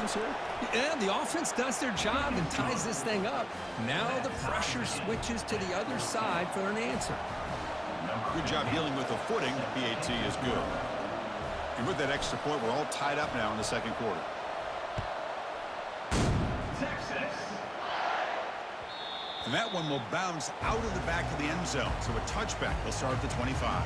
downs here? Yeah, the offense does their job and ties this thing up. Now the pressure switches to the other side for an answer. Good job dealing with the footing. PAT is good. And with that extra point, we're all tied up now in the second quarter. And that one will bounce out of the back of the end zone. So a touchback. They'll start at the 25.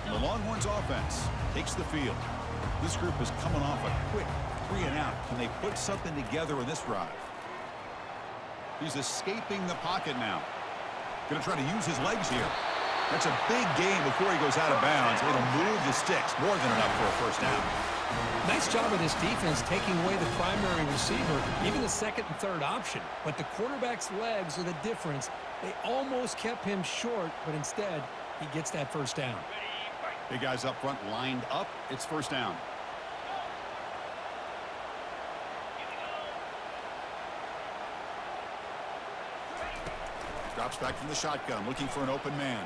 The Longhorns offense takes the field. This group is coming off a quick 3-and-out. Can they put something together in this drive? He's escaping the pocket now. Going to try to use his legs here. That's a big gain before he goes out of bounds. It'll move the sticks. More than enough for a first down. Nice job of this defense taking away the primary receiver, even the second and third option. But the quarterback's legs are the difference. They almost kept him short, but instead, he gets that first down. Big guys up front lined up. It's first down. Drops back from the shotgun, looking for an open man.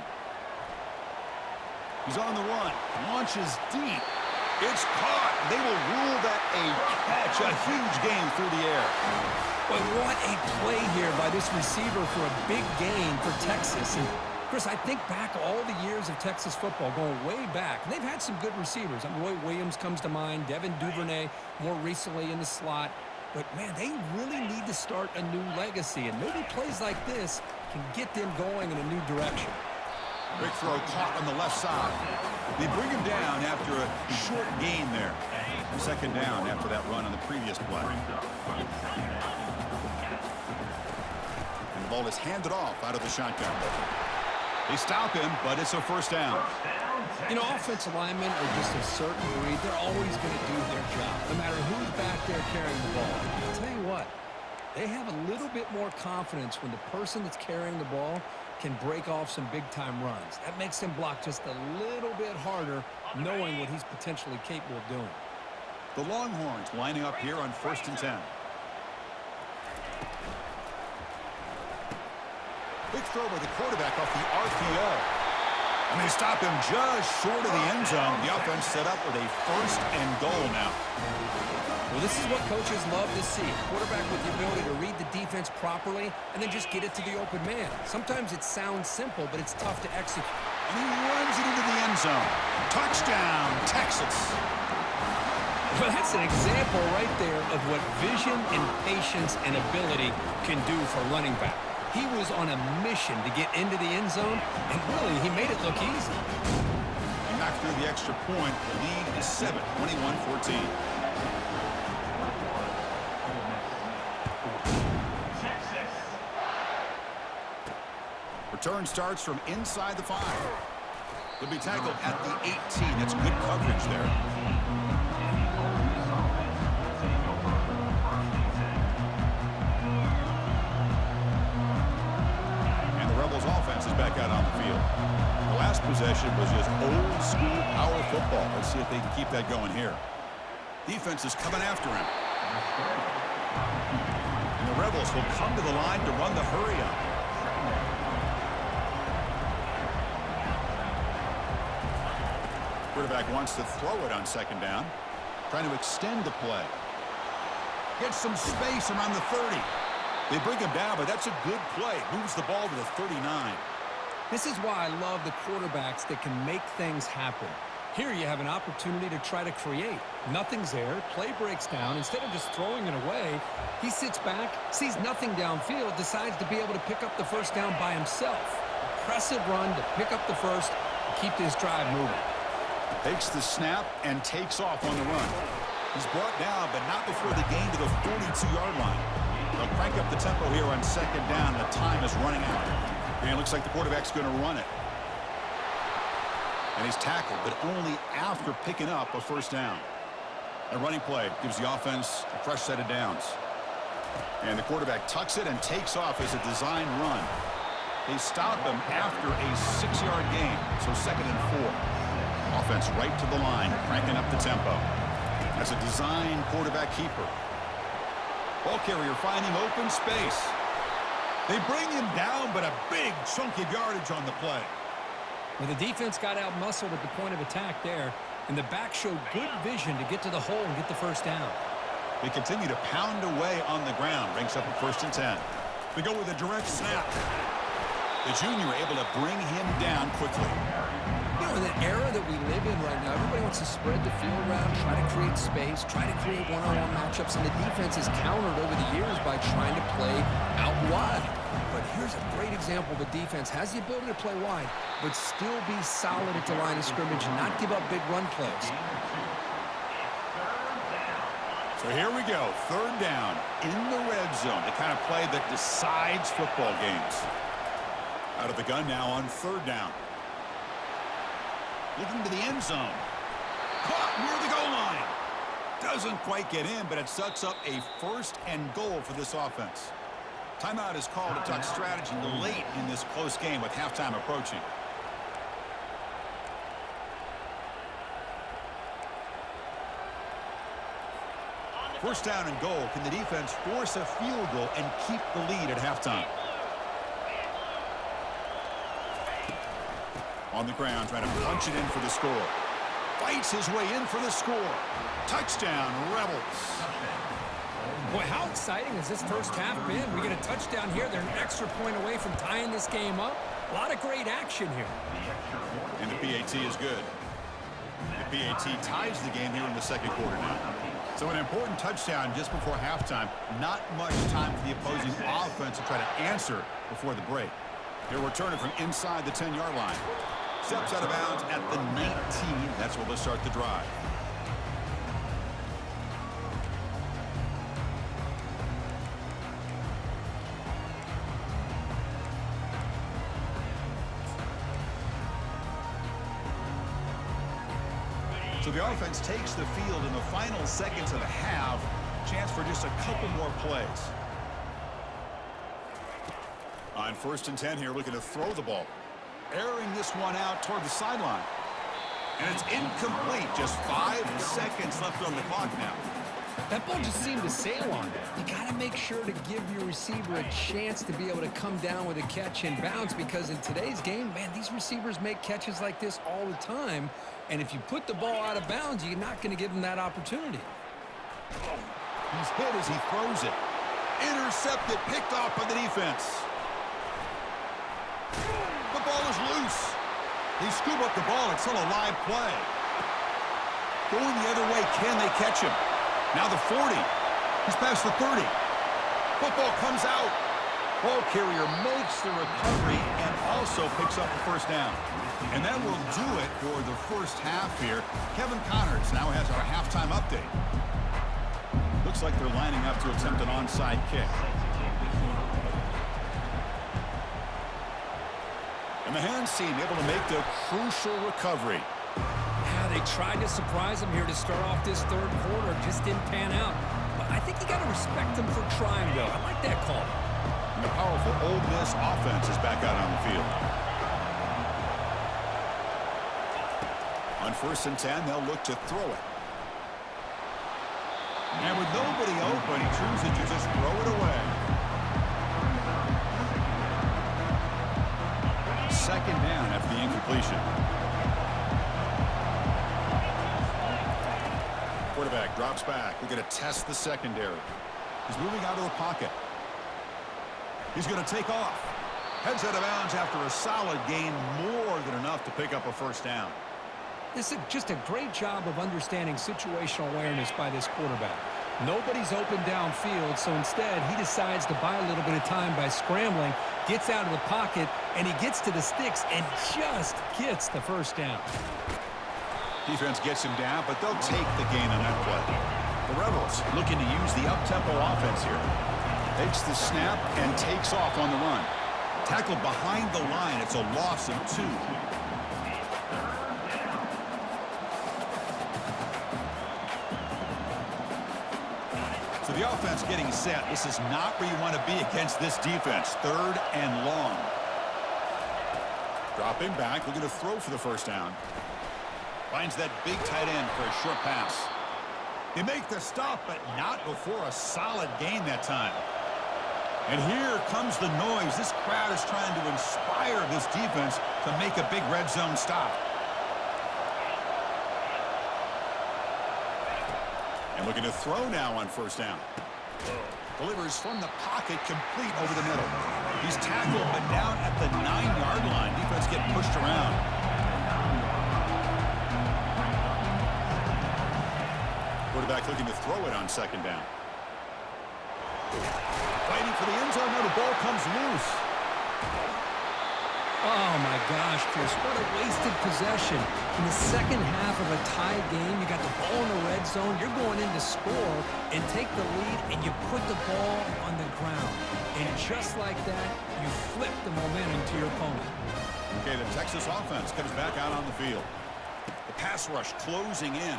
He's on the run. Launches deep. It's caught. They will rule that a catch. A huge gain through the air. Well, what a play here by this receiver for a big gain for Texas. And Chris, I think back all the years of Texas football, going way back, and they've had some good receivers. I mean, Roy Williams comes to mind, Devin Duvernay more recently in the slot. But, man, they really need to start a new legacy, and maybe plays like this can get them going in a new direction. Big throw caught on the left side. They bring him down after a short gain there. Second down after that run on the previous play. And the ball is handed off out of the shotgun. They stop him, but it's a first down. You know, offensive linemen are just a certain breed. They're always going to do their job, no matter who's back there carrying the ball. I'll tell you what, they have a little bit more confidence when the person that's carrying the ball can break off some big-time runs. That makes him block just a little bit harder, knowing what he's potentially capable of doing. The Longhorns lining up here on 1st and 10. Big throw by the quarterback off the RPO. And they stop him just short of the end zone. The offense set up with a 1st and goal now. Well, this is what coaches love to see. Quarterback with the ability to read the defense properly and then just get it to the open man. Sometimes it sounds simple, but it's tough to execute. And he runs it into the end zone. Touchdown, Texas. Well, that's an example right there of what vision and patience and ability can do for running back. He was on a mission to get into the end zone, and really, he made it look easy. He knocked through the extra point. The lead is 7, 21-14. Return starts from inside the 5. He'll be tackled at the 18. That's good coverage there. Offense is back out on the field. The last possession was just old school power football. Let's see if they can keep that going here. Defense is coming after him. And the Rebels will come to the line to run the hurry up. Quarterback wants to throw it on 2nd down. Trying to extend the play. Get some space around the 30. They bring him down, but that's a good play. Moves the ball to the 39. This is why I love the quarterbacks that can make things happen. Here you have an opportunity to try to create. Nothing's there. Play breaks down. Instead of just throwing it away, he sits back, sees nothing downfield, decides to be able to pick up the first down by himself. Impressive run to pick up the first and keep this drive moving. Takes the snap and takes off on the run. He's brought down, but not before the gain to the 42-yard line. They'll crank up the tempo here on 2nd down. The time is running out. And it looks like the quarterback's going to run it. And he's tackled, but only after picking up a first down. A running play gives the offense a fresh set of downs. And the quarterback tucks it and takes off as a design run. They stop him after a 6-yard gain, so 2nd and 4. Offense right to the line, cranking up the tempo. As a design quarterback keeper. Ball carrier finding open space. They bring him down, but a big chunk of yardage on the play. Well, the defense got out-muscled at the point of attack there, and the back showed good vision to get to the hole and get the first down. They continue to pound away on the ground. Ranks up at 1st and 10. They go with a direct snap. The junior able to bring him down quickly. You know, in the era that we live in right now, everybody wants to spread the field around, try to create space, try to create one-on-one matchups, and the defense has countered over the years by trying to play out wide. But here's a great example. The defense has the ability to play wide, but still be solid at the line of scrimmage and not give up big run plays. So here we go, 3rd down in the red zone, the kind of play that decides football games. Out of the gun now on 3rd down. Looking to the end zone. Caught near the goal line. Doesn't quite get in, but it sets up a 1st and goal for this offense. Timeout is called to talk strategy late in this close game with halftime approaching. First down and goal. Can the defense force a field goal and keep the lead at halftime? On the ground, trying to punch it in for the score. Fights his way in for the score. Touchdown, Rebels. Boy, how exciting has this first half been? We get a touchdown here. They're an extra point away from tying this game up. A lot of great action here. And the PAT is good. The PAT ties the game here in the 2nd quarter now. So an important touchdown just before halftime. Not much time for the opposing offense to try to answer before the break. They'll return it from inside the 10-yard line. Steps out of bounds at the 19. That's where they'll start the drive. So the offense takes the field in the final seconds of the half. Chance for just a couple more plays. On 1st and 10 here, looking to throw the ball. Airing this one out toward the sideline. And it's incomplete. Just 5 seconds left on the clock now. That ball just seemed to sail on. You got to make sure to give your receiver a chance to be able to come down with a catch and bounce, because in today's game, man, these receivers make catches like this all the time. And if you put the ball out of bounds, you're not going to give them that opportunity. He's hit as he throws it. Intercepted, picked off by the defense. The ball is loose. They scoop up the ball. It's still a live play. Going the other way, can they catch him? Now the 40. He's past the 30. Football comes out. Ball carrier makes the recovery and also picks up the first down. And that will do it for the first half here. Kevin Connors now has our halftime update. Looks like they're lining up to attempt an onside kick. And the hands team able to make the crucial recovery. Yeah, they tried to surprise him here to start off this 3rd quarter. Just didn't pan out. But I think you got to respect them for trying, though. I like that call. And the powerful Ole Miss offense is back out on the field. On 1st and 10, they'll look to throw it. And with nobody open, he chooses to just throw it away. 2nd down after the incompletion. Quarterback drops back. We're going to test the secondary. He's moving out of the pocket. He's going to take off. Heads out of bounds after a solid gain, more than enough to pick up a first down. This is just a great job of understanding situational awareness by this quarterback. Nobody's open downfield, so instead he decides to buy a little bit of time by scrambling, gets out of the pocket, and he gets to the sticks and just gets the first down. Defense gets him down, but they'll take the gain on that play. The Rebels looking to use the up-tempo offense here. Takes the snap and takes off on the run. Tackled behind the line. It's a loss of 2. So the offense getting set. This is not where you want to be against this defense. 3rd and long. Dropping back, looking to throw for the first down. Finds that big tight end for a short pass. They make the stop, but not before a solid gain that time. And here comes the noise. This crowd is trying to inspire this defense to make a big red zone stop. And looking to throw now on first down. Delivers from the pocket, complete over the middle. He's tackled, but down at the 9-yard line. Defense getting pushed around. Quarterback looking to throw it on second down. Fighting for the end zone. Now the ball comes loose. Oh, my gosh, Chris, what a wasted possession. In the second half of a tie game, you got the ball in the red zone. You're going in to score and take the lead, and you put the ball on the ground. And just like that, you flip the momentum to your opponent. Okay, the Texas offense comes back out on the field. The pass rush closing in.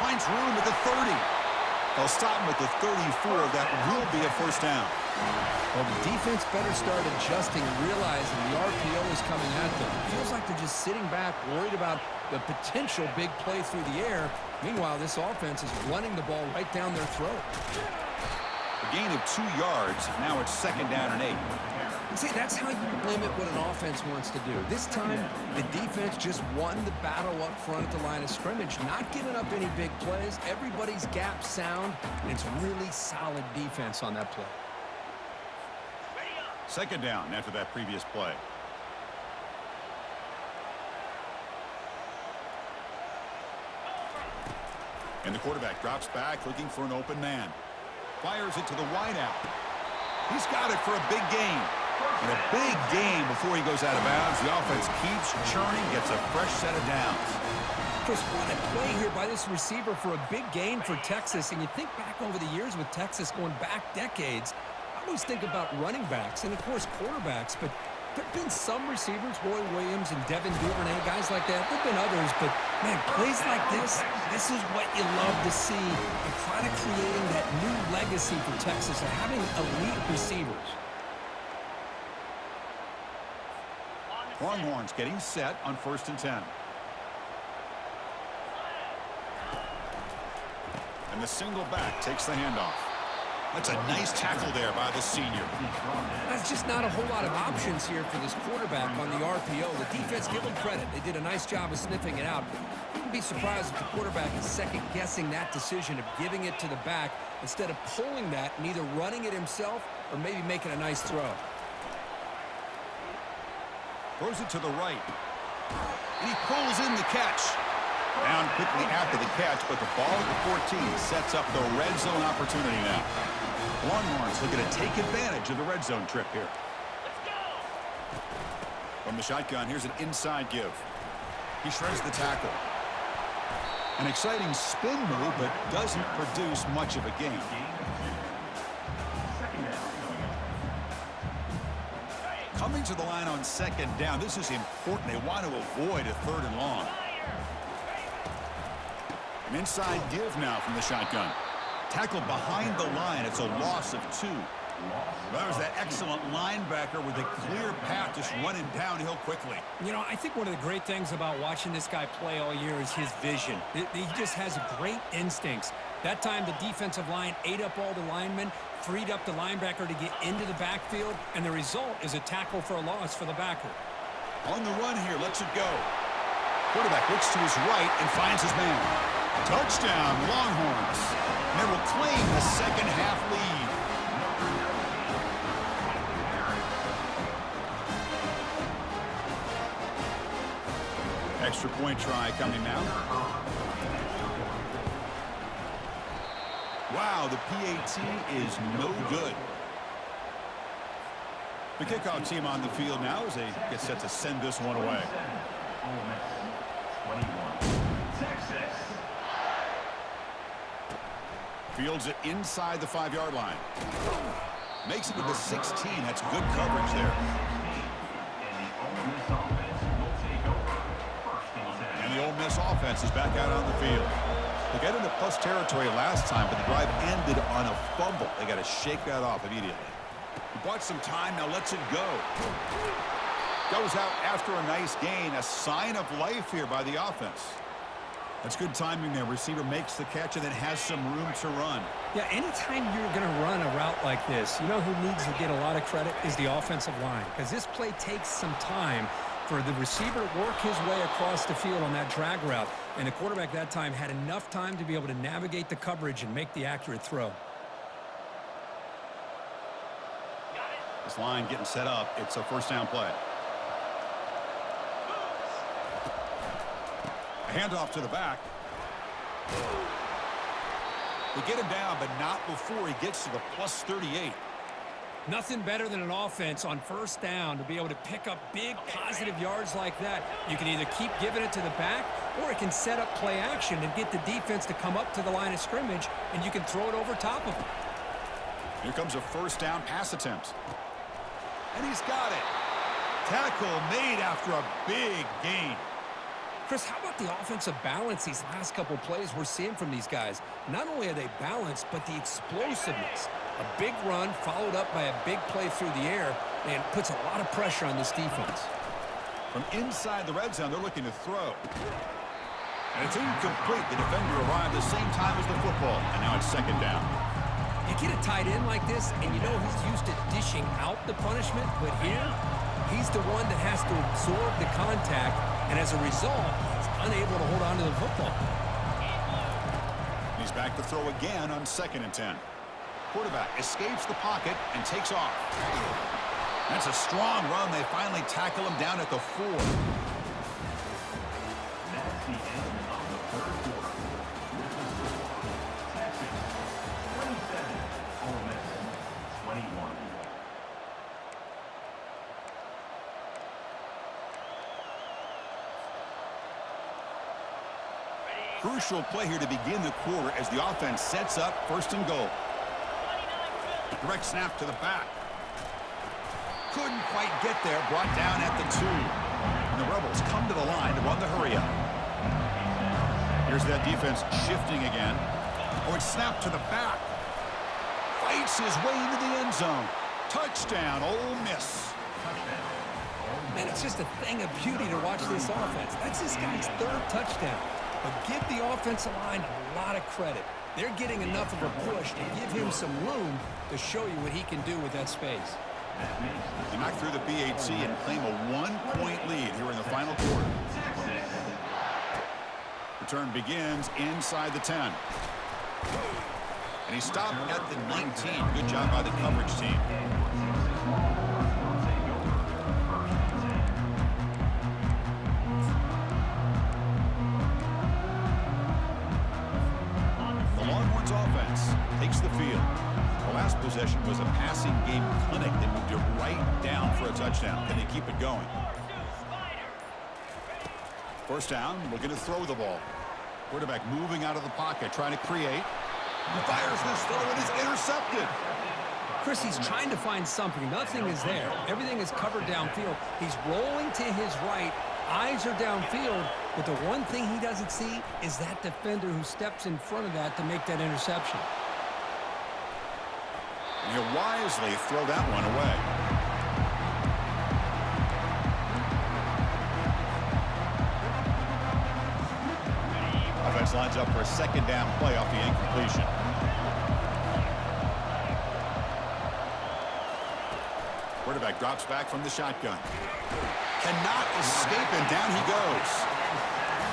Finds room at the 30. They'll stop him at the 34. That will be a first down. Well, the defense better start adjusting and realizing the RPO is coming at them. It feels like they're just sitting back, worried about the potential big play through the air. Meanwhile, this offense is running the ball right down their throat. A gain of 2 yards. Now it's second down and 8. See, that's how you limit what an offense wants to do. This time, the defense just won the battle up front at the line of scrimmage, not giving up any big plays. Everybody's gap sound, and it's really solid defense on that play. Second down after that previous play. And the quarterback drops back, looking for an open man. Fires it to the wideout. He's got it for a big gain. And a big gain before he goes out of bounds. The offense keeps churning, gets a fresh set of downs. Chris, what a play here by this receiver for a big gain for Texas. And you think back over the years with Texas going back decades, I always think about running backs and, of course, quarterbacks. But there have been some receivers, Roy Williams and Devin Duvernay, guys like that. There have been others. But, man, plays like this is what you love to see. And kind of creating that new legacy for Texas of having elite receivers. Longhorns getting set on 1st and 10. And the single back takes the handoff. That's a nice tackle there by the senior. That's just not a whole lot of options here for this quarterback on the RPO. The defense, give them credit. They did a nice job of sniffing it out. Wouldn't be surprised if the quarterback is second-guessing that decision of giving it to the back instead of pulling that and either running it himself or maybe making a nice throw. Throws it to the right. And he pulls in the catch. Down quickly after the catch, but the ball at the 14 sets up the red zone opportunity now. Longhorns looking to take advantage of the red zone trip here. From the shotgun, here's an inside give. He shreds the tackle. An exciting spin move, but doesn't produce much of a gain. Coming to the line on second down, this is important. They want to avoid a 3rd and long. An inside give now from the shotgun. Tackled behind the line. It's a loss of 2. That was that excellent linebacker with a clear path just running downhill quickly. You know, I think one of the great things about watching this guy play all year is his vision. He just has great instincts. That time, the defensive line ate up all the linemen, freed up the linebacker to get into the backfield, and the result is a tackle for a loss for the backer. On the run here, lets it go. Quarterback looks to his right and finds his man. Touchdown, Longhorns. And they will claim the second half lead. Extra point try coming now. Wow, the PAT is no good. The kickoff team on the field now as they get set to send this one away. Fields it inside the 5-yard line. Makes it to the 16. That's good coverage there. And the Ole Miss offense is back out on the field. They got into plus territory last time, but the drive ended on a fumble. They got to shake that off immediately. He bought some time, now lets it go. Goes out after a nice gain. A sign of life here by the offense. That's good timing there. Receiver makes the catch and then has some room to run. Yeah, anytime you're going to run a route like this, you know who needs to get a lot of credit is the offensive line, because this play takes some time for the receiver to work his way across the field on that drag route, and the quarterback that time had enough time to be able to navigate the coverage and make the accurate throw. This line getting set up. It's a first down play. A handoff to the back. They get him down, but not before he gets to the plus 38. Nothing better than an offense on first down to be able to pick up big positive yards like that. You can either keep giving it to the back, or it can set up play action and get the defense to come up to the line of scrimmage, and you can throw it over top of them. Here comes a first down pass attempt. And he's got it. Tackle made after a big gain. Chris, how about the offensive balance these last couple plays we're seeing from these guys? Not only are they balanced, but the explosiveness. A big run followed up by a big play through the air, and puts a lot of pressure on this defense. From inside the red zone, they're looking to throw. And it's incomplete. The defender arrived the same time as the football, and now it's second down. You get a tight end like this, and you know he's used to dishing out the punishment, but here, he's the one that has to absorb the contact, and as a result, he's unable to hold on to the football. He's back to throw again on 2nd and 10. Quarterback escapes the pocket and takes off. That's a strong run. They finally tackle him down at the 4. That's the end of the third quarter. This is the score. Texas 27, Ole Miss 21. Crucial play here to begin the quarter as the offense sets up 1st and goal. Direct snap to the back. Couldn't quite get there. Brought down at the 2. And the Rebels come to the line to run the hurry up. Here's that defense shifting again. Oh, it's snapped to the back. Fights his way into the end zone. Touchdown, Ole Miss. Man, it's just a thing of beauty to watch this offense. That's this guy's 3rd touchdown. But give the offensive line a lot of credit. They're getting enough of a push to give him some room to show you what he can do with that space. They knock through the BHC and claim a 1-point lead here in the final quarter. Return begins inside the 10. And he stopped at the 19. Good job by the coverage team. Takes the field. The last possession was a passing game clinic. They moved it right down for a touchdown. Can they keep it going? First down, looking to throw the ball. Quarterback moving out of the pocket, trying to create. He fires this throw and is intercepted. Chris, he's trying to find something. Nothing is there. Everything is covered downfield. He's rolling to his right. Eyes are downfield. But the one thing he doesn't see is that defender who steps in front of that to make that interception. And he'll wisely throw that one away. Offense lines up for a 2nd down play off the incompletion. Quarterback drops back from the shotgun. Cannot escape, and down he goes.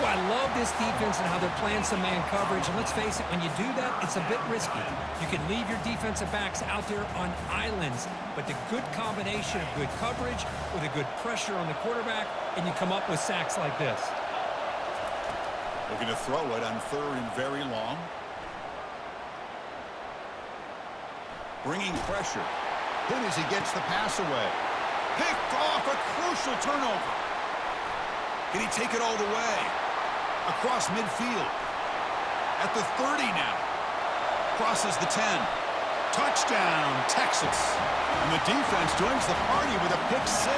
Well, I love this defense and how they're playing some man coverage. And let's face it, when you do that, it's a bit risky. You can leave your defensive backs out there on islands, but the good combination of good coverage with a good pressure on the quarterback, and you come up with sacks like this. Looking to throw it on 3rd and very long. Bringing pressure. Then as he gets the pass away. Picked off, a crucial turnover. Can he take it all the way? Across midfield. At the 30 now. Crosses the 10. Touchdown, Texas. And the defense joins the party with a pick 6.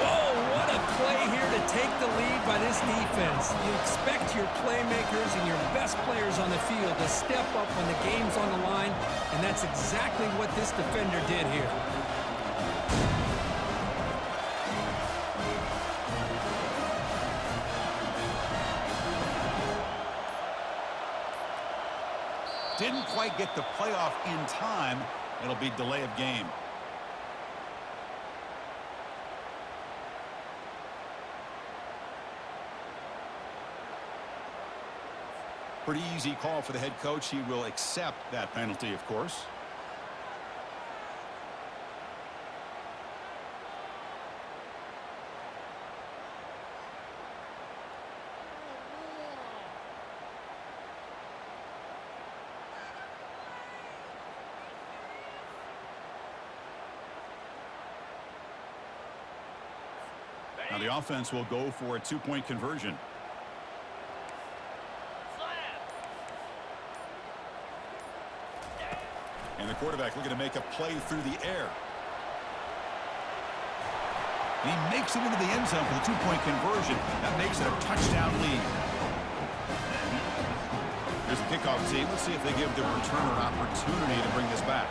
Whoa, what a play here to take the lead by this defense. You expect your playmakers and your best players on the field to step up when the game's on the line, and that's exactly what this defender did here. Didn't quite get the playoff in time. It'll be delay of game. Pretty easy call for the head coach. He will accept that penalty, of course. Now the offense will go for a two-point conversion. And the quarterback looking to make a play through the air. And he makes it into the end zone for the two-point conversion. That makes it a touchdown lead. Here's the kickoff team. Let's see if they give the returner opportunity to bring this back.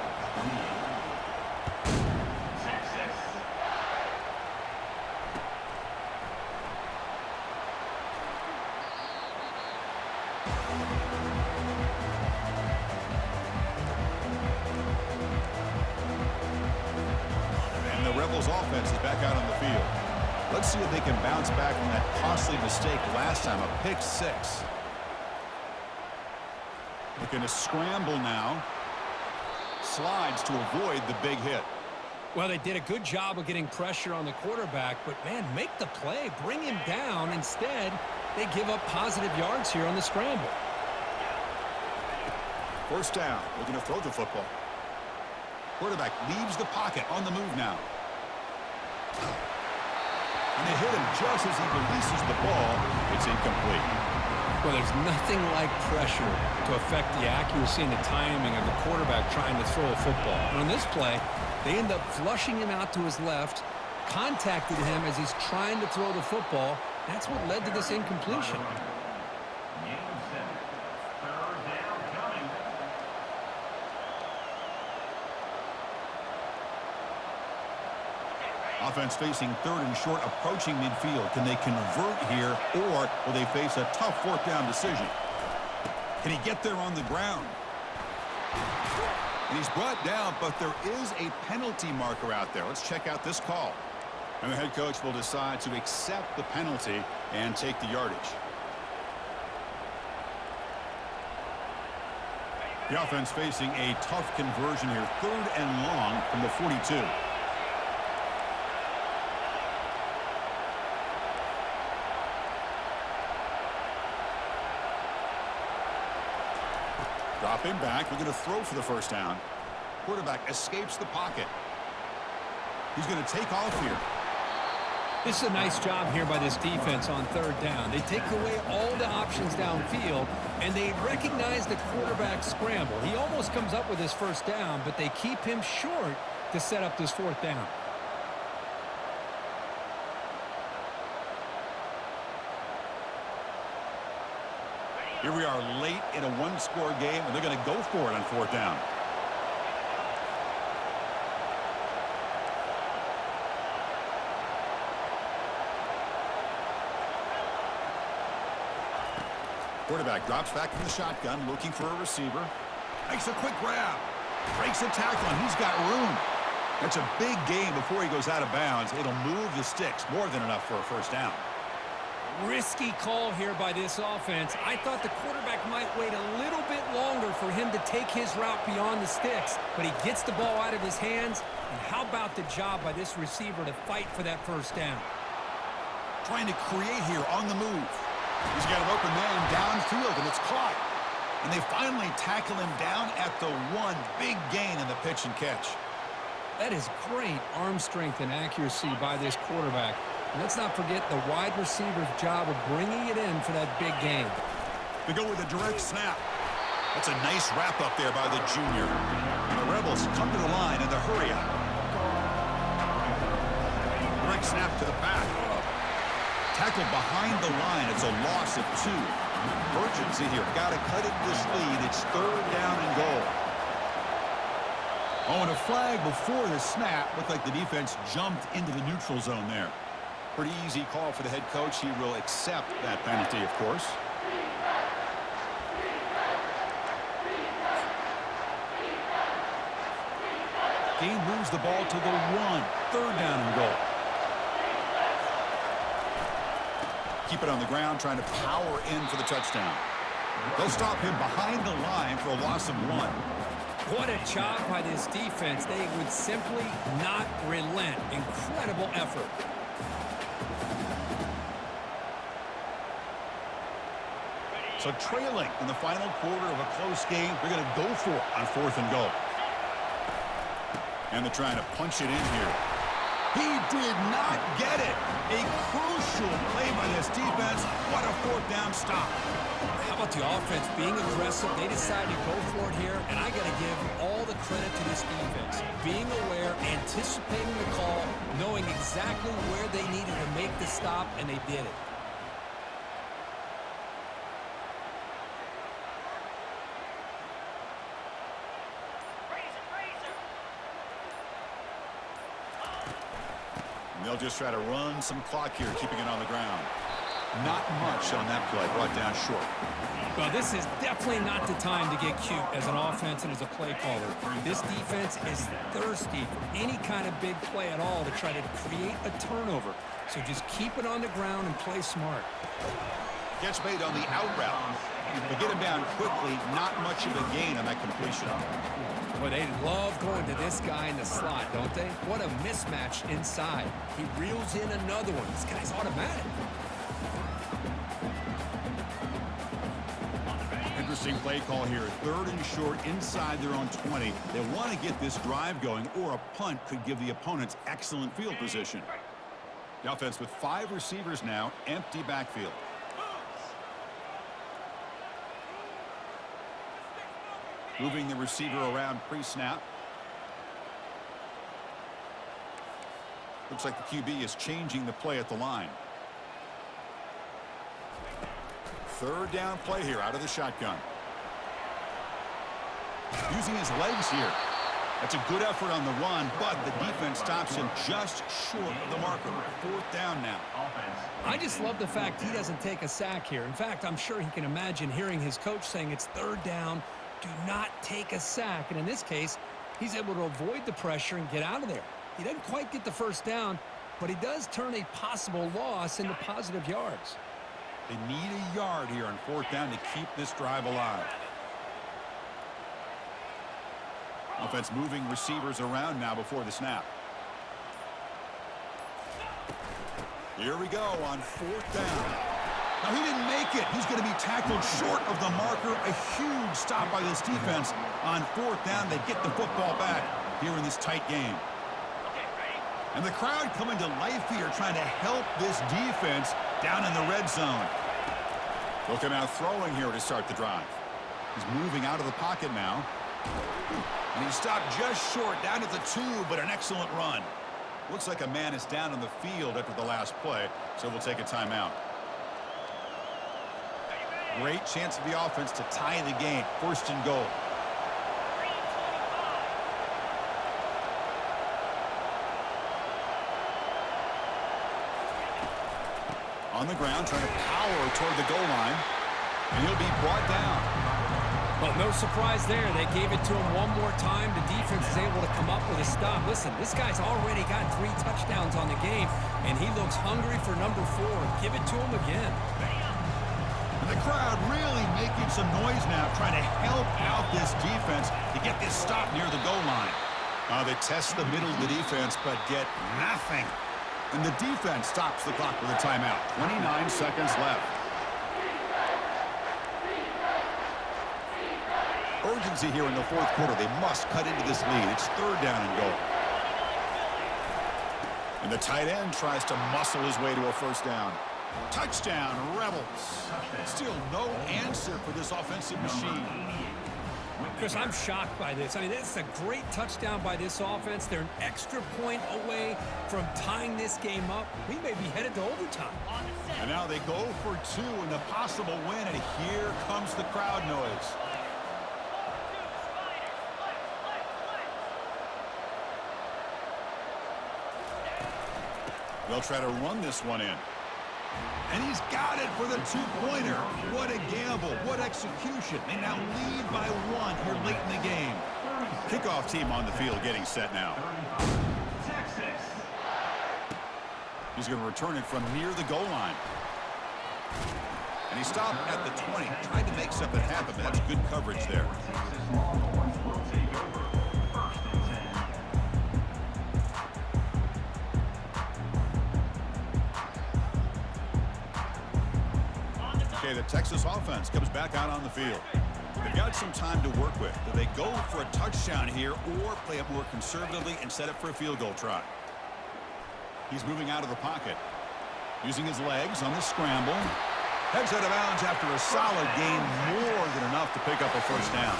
Rebels offense is back out on the field. Let's see if they can bounce back from that costly mistake last time, a pick six. Looking to scramble now. Slides to avoid the big hit. Well, they did a good job of getting pressure on the quarterback, but, man, make the play. Bring him down. Instead, they give up positive yards here on the scramble. First down. Looking to throw the football. Quarterback leaves the pocket on the move now. And they hit him just as he releases the ball. It's incomplete. Well, there's nothing like pressure to affect the accuracy and the timing of the quarterback trying to throw a football. And on this play, they end up flushing him out to his left, contacted him as he's trying to throw the football. That's what led to this incompletion. Offense facing third and short, approaching midfield. Can they convert here, or will they face a tough fourth down decision? Can he get there on the ground? And he's brought down, but there is a penalty marker out there. Let's check out this call. And the head coach will decide to accept the penalty and take the yardage. The offense facing a tough conversion here, third and long from the 42. Dropping back, we're going to throw for the first down. Quarterback escapes the pocket. He's going to take off here. This is a nice job here by this defense on third down. They take away all the options downfield, and they recognize the quarterback scramble. He almost comes up with his first down, but they keep him short to set up this fourth down. Here we are late in a one-score game, and they're going to go for it on fourth down. Quarterback drops back from the shotgun, looking for a receiver. Makes a quick grab. Breaks a tackle, and he's got room. That's a big gain before he goes out of bounds. It'll move the sticks, more than enough for a first down. Risky call here by this offense. I thought the quarterback might wait a little bit longer for him to take his route beyond the sticks, but he gets the ball out of his hands. And how about the job by this receiver to fight for that first down? Trying to create here on the move. He's got an open man downfield, and it's caught. And they finally tackle him down at the one. Big gain in the pitch and catch. That is great arm strength and accuracy by this quarterback. And let's not forget the wide receiver's job of bringing it in for that big gain. They go with a direct snap. That's a nice wrap up there by the junior. And the Rebels come to the line in the hurry up. Direct snap to the back. Tackled behind the line. It's a loss of 2. Urgency here. Got to cut it this lead. It's third down and goal. Oh, and a flag before the snap. Looked like the defense jumped into the neutral zone there. Pretty easy call for the head coach. He will accept that penalty, of course. Gain moves the ball to the 1. Third down and goal. Keep it on the ground, trying to power in for the touchdown. They'll stop him behind the line for a loss of 1. What a job by this defense. They would simply not relent. Incredible effort. So trailing in the final quarter of a close game, they're going to go for it on 4th and goal. And they're trying to punch it in here. He did not get it. A crucial play by this defense. What a 4th down stop. How about the offense being aggressive? They decided to go for it here, and I got to give all the credit to this defense. Being aware, anticipating the call, knowing exactly where they needed to make the stop, and they did it. They'll just try to run some clock here, keeping it on the ground. Not much on that play, brought down short. Well, this is definitely not the time to get cute as an offense and as a play caller. This defense is thirsty for any kind of big play at all to try to create a turnover. So just keep it on the ground and play smart. Catch made on the out route. But get him down quickly, not much of a gain on that completion. Well, they love going to this guy in the slot, don't they? What a mismatch inside. He reels in another one. This guy's automatic. Interesting play call here. 3rd and short inside their own 20. They want to get this drive going, or a punt could give the opponents excellent field position. The offense with 5 receivers now, empty backfield. Moving the receiver around pre-snap. Looks like the QB is changing the play at the line. 3rd down play here out of the shotgun. Using his legs here. That's a good effort on the run, but the defense stops him just short of the marker. 4th down now. I just love the fact he doesn't take a sack here. In fact, I'm sure he can imagine hearing his coach saying it's 3rd down. Do not take a sack. And in this case, he's able to avoid the pressure and get out of there. He doesn't quite get the 1st down, but he does turn a possible loss into positive yards. They need a yard here on 4th down to keep this drive alive. Offense moving receivers around now before the snap. Here we go on 4th down. Now, he didn't make it. He's going to be tackled short of the marker. A huge stop by this defense. On 4th down, they get the football back here in this tight game. And the crowd coming to life here, trying to help this defense down in the red zone. They'll come out throwing here to start the drive. He's moving out of the pocket now. And he stopped just short, down at the 2, but an excellent run. Looks like a man is down on the field after the last play, so we'll take a timeout. Great chance for the offense to tie the game. 1st and goal. On the ground, trying to power toward the goal line. And he'll be brought down. Well, no surprise there. They gave it to him one more time. The defense is able to come up with a stop. Listen, this guy's already got 3 touchdowns on the game, and he looks hungry for number 4. Give it to him again. And the crowd really making some noise now, trying to help out this defense to get this stop near the goal line. They test the middle of the defense, but get nothing. And the defense stops the clock with a timeout. 29 seconds left. Urgency here in the 4th quarter. They must cut into this lead. It's 3rd down and goal. And the tight end tries to muscle his way to a 1st down. Touchdown, Rebels. Still no answer for this offensive machine. Chris, I'm shocked by this. I mean, this is a great touchdown by this offense. They're an extra point away from tying this game up. We may be headed to overtime. And now they go for 2 in the possible win, and here comes the crowd noise. They'll try to run this one in. And he's got it for the two-pointer. What a gamble. What execution. They now lead by 1 here late in the game. Kickoff team on the field getting set now. Texas. He's going to return it from near the goal line. And he stopped at the 20. Tried to make something happen, but that's good coverage there. Texas Longhorns will take over. 1st and 10. Okay, the Texas offense comes back out on the field. They've got some time to work with. Do they go for a touchdown here or play it more conservatively and set up for a field goal try? He's moving out of the pocket. Using his legs on the scramble. Heads out of bounds after a solid gain, more than enough to pick up a first down.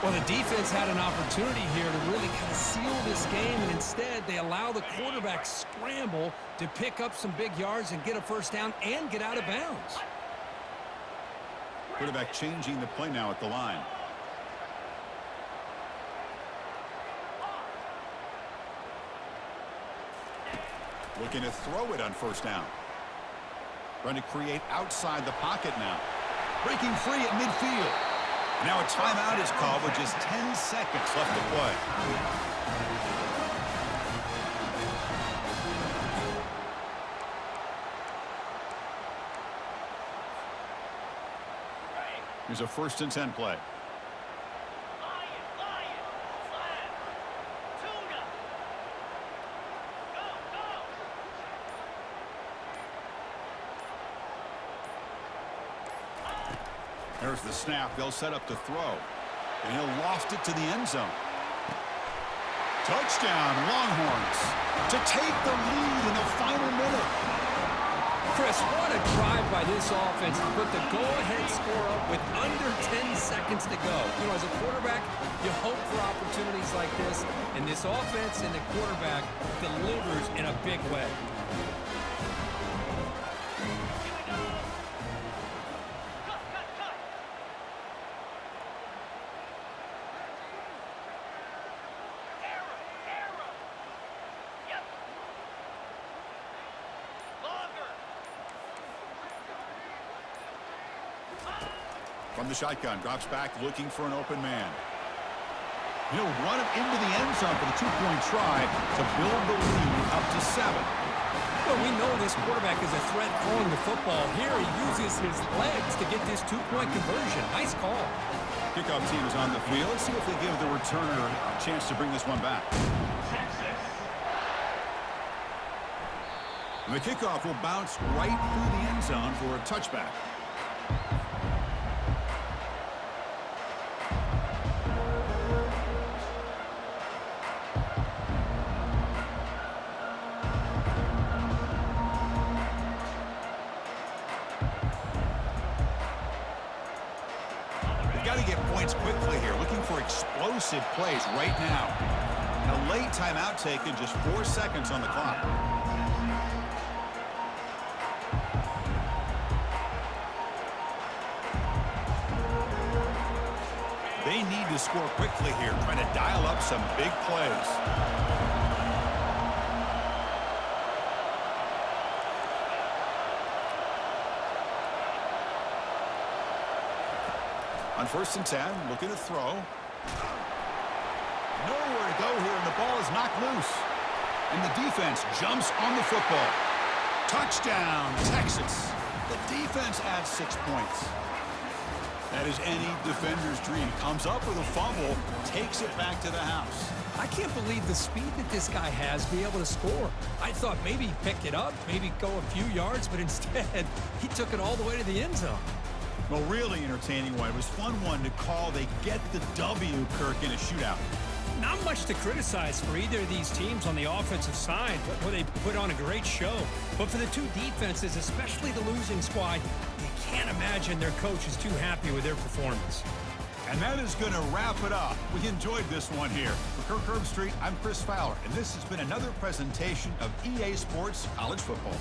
Well, the defense had an opportunity here to really kind of seal this game, and instead they allow the quarterback scramble to pick up some big yards and get a first down and get out of bounds. Quarterback changing the play now at the line. Looking to throw it on first down. Trying to create outside the pocket now. Breaking free at midfield. Now a timeout is called with just 10 seconds left to play. Here's a 1st and 10 play. There's the snap. They'll set up to throw. And he'll loft it to the end zone. Touchdown, Longhorns. To take the lead in the final minute. Chris, what a drive by this offense to put the go-ahead score up with under 10 seconds to go. You know, as a quarterback, you hope for opportunities like this, and this offense and the quarterback delivers in a big way. From the shotgun, drops back looking for an open man. He'll run it into the end zone for the two-point try to build the lead up to 7. Well, we know this quarterback is a threat throwing the football. Here he uses his legs to get this two-point conversion. Nice call. Kickoff team is on the field. Let's see if they give the returner a chance to bring this one back. And the kickoff will bounce right through the end zone for a touchback. Got to get points quickly here. Looking for explosive plays right now. And a late timeout taken, just 4 seconds on the clock. They need to score quickly here, trying to dial up some big plays. On 1st and 10, looking to throw. Nowhere to go here, and the ball is knocked loose. And the defense jumps on the football. Touchdown, Texas. The defense adds 6 points. That is any defender's dream. Comes up with a fumble, takes it back to the house. I can't believe the speed that this guy has to be able to score. I thought maybe he'd pick it up, maybe go a few yards, but instead, he took it all the way to the end zone. Well, really entertaining one. It was fun one to call. They get the W, Kirk, in a shootout. Not much to criticize for either of these teams on the offensive side, where they put on a great show. But for the two defenses, especially the losing squad, you can't imagine their coach is too happy with their performance. And that is going to wrap it up. We enjoyed this one here. For Kirk Herbstreit, I'm Chris Fowler, and this has been another presentation of EA Sports College Football.